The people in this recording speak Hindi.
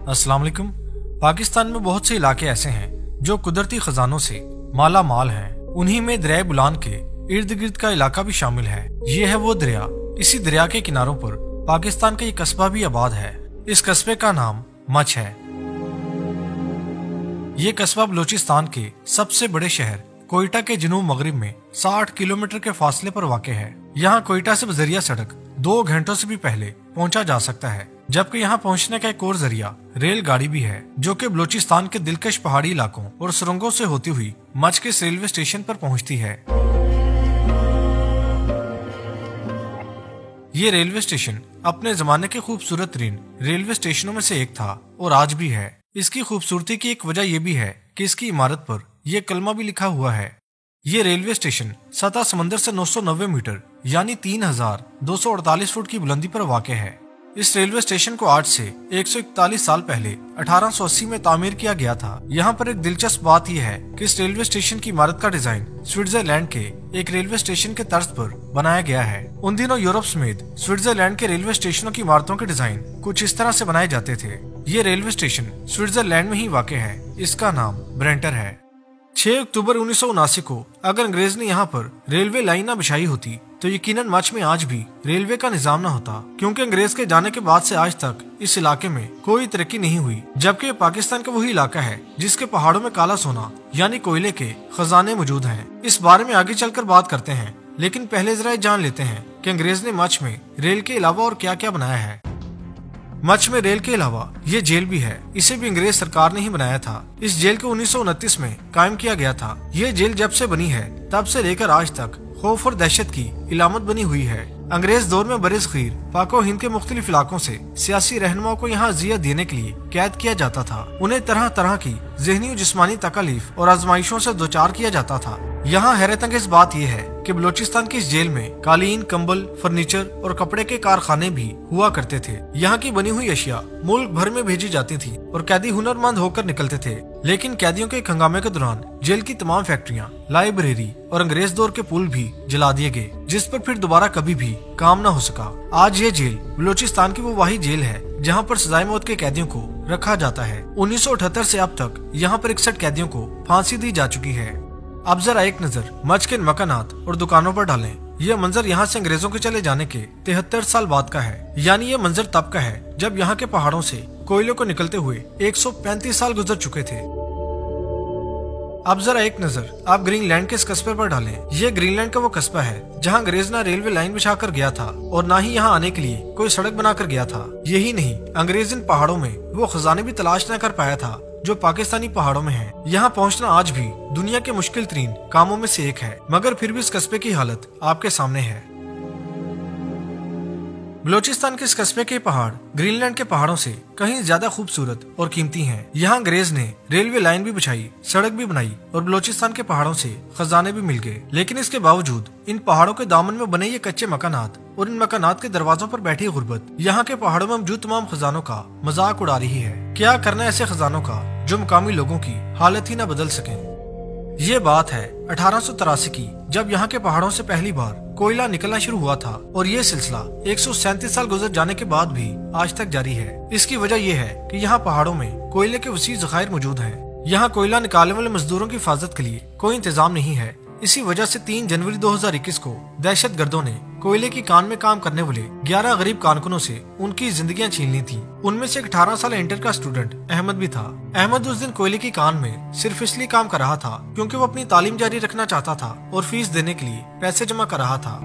अस्सलाम वालेकुम। पाकिस्तान में बहुत से इलाके ऐसे हैं जो कुदरती खजानों से माला माल हैं। उन्हीं में दरिया बुलान के इर्द गिर्द का इलाका भी शामिल है। ये है वो दरिया। इसी दरिया के किनारों पर पाकिस्तान का ये कस्बा भी आबाद है। इस कस्बे का नाम मच है। ये कस्बा बलूचिस्तान के सबसे बड़े शहर कोयटा के जनूब मगरिब में 60 किलोमीटर के फासले पर वाक़ है। यहाँ कोयटा से बजरिया सड़क 2 घंटों से भी पहले पहुँचा जा सकता है, जबकि यहाँ पहुँचने का एक और जरिया रेलगाड़ी भी है, जो कि बलूचिस्तान के दिलकश पहाड़ी इलाकों और सुरंगों से होती हुई मच के रेलवे स्टेशन पर पहुँचती है। ये रेलवे स्टेशन अपने जमाने के खूबसूरत तरीन रेलवे स्टेशनों में से एक था और आज भी है। इसकी खूबसूरती की एक वजह यह भी है कि इसकी इमारत पर यह कलमा भी लिखा हुआ है। ये रेलवे स्टेशन सतह समंदर से 990 मीटर यानी 3248 फुट की बुलंदी पर वाक़ है। इस रेलवे स्टेशन को आज से 141 साल पहले 1880 में तामीर किया गया था। यहाँ पर एक दिलचस्प बात यह है कि इस रेलवे स्टेशन की इमारत का डिजाइन स्विट्जरलैंड के एक रेलवे स्टेशन के तर्ज पर बनाया गया है। उन दिनों यूरोप समेत स्विट्जरलैंड के रेलवे स्टेशनों की इमारतों के डिजाइन कुछ इस तरह से बनाए जाते थे। ये रेलवे स्टेशन स्विट्जरलैंड में ही वाक़ है। इसका नाम ब्रेंटर है। 6 अक्टूबर 1979 को अगर अंग्रेज ने यहाँ पर रेलवे लाइन न बिछाई होती तो यकीनन मच में आज भी रेलवे का निजाम न होता, क्योंकि अंग्रेज के जाने के बाद से आज तक इस इलाके में कोई तरक्की नहीं हुई। जबकि पाकिस्तान का वही इलाका है जिसके पहाड़ों में काला सोना यानी कोयले के खजाने मौजूद हैं। इस बारे में आगे चलकर बात करते हैं, लेकिन पहले जरा जान लेते हैं कि अंग्रेज ने मच में रेल के अलावा और क्या क्या बनाया है। मच में रेल के अलावा ये जेल भी है। इसे भी अंग्रेज सरकार ने ही बनाया था। इस जेल को 1929 में कायम किया गया था। ये जेल जब से बनी है तब से लेकर आज तक खौफ और दहशत की इलामत बनी हुई है। अंग्रेज दौर में बरसगीर पाको हिंद के मुख्तलिफ इलाकों से सियासी रहनुमाओं को यहाँ अजियत देने के लिए कैद किया जाता था। उन्हें तरह तरह की ज़हनी और जिस्मानी तकलीफ और आजमाइशों से दो चार किया जाता था। यहाँ हैरत अंगेज बात यह है कि बलूचिस्तान की इस जेल में कालीन, कंबल, फर्नीचर और कपड़े के कारखाने भी हुआ करते थे। यहाँ की बनी हुई अशिया मुल्क भर में भेजी जाती थी और कैदी हुनरमंद होकर निकलते थे। लेकिन कैदियों के हंगामे के दौरान जेल की तमाम फैक्ट्रियाँ, लाइब्रेरी और अंग्रेज दौर के पुल भी जला दिए गए, जिस पर फिर दोबारा कभी भी काम न हो सका। आज ये जेल बलूचिस्तान की वो वाही जेल है जहाँ पर सजाए मौत के कैदियों को रखा जाता है। 1978 से अब तक यहाँ पर 61 कैदियों को फांसी दी जा चुकी है। अब जरा एक नजर मच के मकानात और दुकानों पर डालें। यह मंजर यहाँ से अंग्रेजों के चले जाने के 73 साल बाद का है। यानी ये मंजर तब का है जब यहाँ के पहाड़ों से कोयलों को निकलते हुए 135 साल गुजर चुके थे। अब जरा एक नजर आप ग्रीनलैंड के इस कस्बे पर डालें। यह ग्रीनलैंड का वो कस्बा है जहाँ अंग्रेज ना रेलवे लाइन बिछा कर गया था और ना ही यहाँ आने के लिए कोई सड़क बना कर गया था। यही नहीं, अंग्रेज इन पहाड़ों में वो खजाने भी तलाश न कर पाया था जो पाकिस्तानी पहाड़ों में है। यहाँ पहुँचना आज भी दुनिया के मुश्किल तरीन कामों में से एक है, मगर फिर भी इस कस्बे की हालत आपके सामने है। बलूचिस्तान के इस कस्बे के पहाड़ ग्रीनलैंड के पहाड़ों से कहीं ज्यादा खूबसूरत और कीमती हैं। यहाँ अंग्रेज ने रेलवे लाइन भी बिछाई, सड़क भी बनाई और बलूचिस्तान के पहाड़ों से खजाने भी मिल गए। लेकिन इसके बावजूद इन पहाड़ों के दामन में बने ये कच्चे मकानात और इन मकानात के दरवाजों पर बैठी गुर्बत यहाँ के पहाड़ों में मौजूद तमाम खजानों का मजाक उड़ा रही है। क्या करना ऐसे खजानों का जो मुकामी लोगों की हालत ही न बदल सके। ये बात है 1883 की, जब यहाँ के पहाड़ों से पहली बार कोयला निकलना शुरू हुआ था और ये सिलसिला 137 साल गुजर जाने के बाद भी आज तक जारी है। इसकी वजह यह है कि यहाँ पहाड़ों में कोयले के वसी ज़खायर मौजूद हैं। यहाँ कोयला निकालने वाले मजदूरों की हिफाजत के लिए कोई इंतजाम नहीं है। इसी वजह से 3 जनवरी 2021 को दहशत गर्दों ने कोयले की कान में काम करने वाले 11 गरीब कारकुनों से उनकी जिंदगियां छीन ली थी। उनमें से एक 18 साल इंटर का स्टूडेंट अहमद भी था। अहमद उस दिन कोयले की कान में सिर्फ इसलिए काम कर रहा था क्योंकि वो अपनी तालीम जारी रखना चाहता था और फीस देने के लिए पैसे जमा कर रहा था।